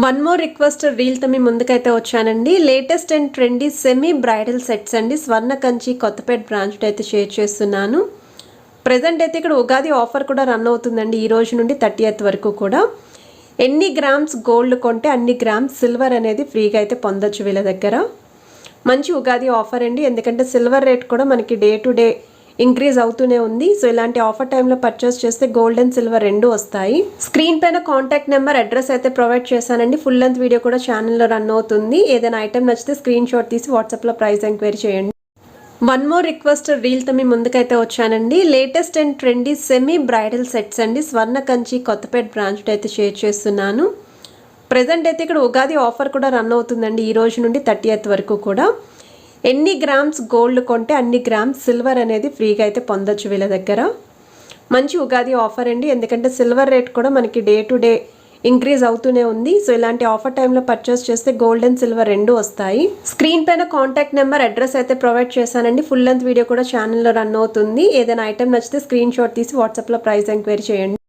One more request రీల్తో మీ ముందుకైతే వచ్చానండి. Latest and trendy semi bridal sets అండి. స్వర్ణ కంచి కొత్తపేట బ్రాంచ్ అయితే షేర్ చేస్తున్నాను. ప్రజెంట్ అయితే ఇక్కడ ఉగాది ఆఫర్ కూడా రన్ అవుతుందండి. ఈ రోజు నుండి 30th వరకు కూడా ఎన్ని గ్రామ్స్ గోల్డ్ కొంటే అన్ని గ్రామ్స్ సిల్వర్ అనేది ఫ్రీగా అయితే పొందొచ్చు వీళ్ళ దగ్గర. మంచి ఉగాది ఆఫర్ అండి. ఎందుకంటే సిల్వర్ రేట్ కూడా మనకి డే టు డే ఇంక్రీజ్ అవుతూనే ఉంది. సో ఇలాంటి ఆఫర్ టైంలో పర్చేస్ చేస్తే గోల్డ్ అండ్ సిల్వర్ రెండు వస్తాయి. స్క్రీన్ పైన కాంటాక్ట్ నెంబర్, అడ్రస్ అయితే ప్రొవైడ్ చేశానండి. ఫుల్ లెంత్ వీడియో కూడా ఛానల్లో రన్ అవుతుంది. ఏదైనా ఐటమ్ నచ్చితే స్క్రీన్ షాట్ తీసి వాట్సాప్లో ప్రైస్ ఎంక్వైరీ చేయండి. వన్ మోర్ రిక్వెస్ట్ రీల్తో మీ ముందుకైతే వచ్చానండి. Latest and trendy semi bridal sets అండి. స్వర్ణ కంచి కొత్తపేట బ్రాంచ్ అయితే షేర్ చేస్తున్నాను. ప్రజెంట్ అయితే ఇక్కడ ఉగాది ఆఫర్ కూడా రన్ అవుతుందండి. ఈ రోజు నుండి 30th వరకు కూడా ఎన్ని గ్రామ్స్ గోల్డ్ కొంటే అన్ని గ్రామ్స్ సిల్వర్ అనేది ఫ్రీగా అయితే పొందొచ్చు వీళ్ళ దగ్గర. మంచి ఉగాది ఆఫర్ అండి. ఎందుకంటే సిల్వర్ రేట్ కూడా మనకి డే టు డే ఇంక్రీజ్ అవుతూనే ఉంది. సో ఇలాంటి ఆఫర్ టైంలో పర్చేస్ చేస్తే గోల్డ్ అండ్ సిల్వర్ రెండు వస్తాయి. స్క్రీన్ పైన కాంటాక్ట్ నెంబర్, అడ్రస్ అయితే ప్రొవైడ్ చేశానండి. ఫుల్ లెంత్ వీడియో కూడా ఛానల్లో రన్ అవుతుంది. ఏదైనా ఐటమ్ నచ్చితే స్క్రీన్ షాట్ తీసి వాట్సాప్లో ప్రైస్ ఎంక్వైరీ చేయండి.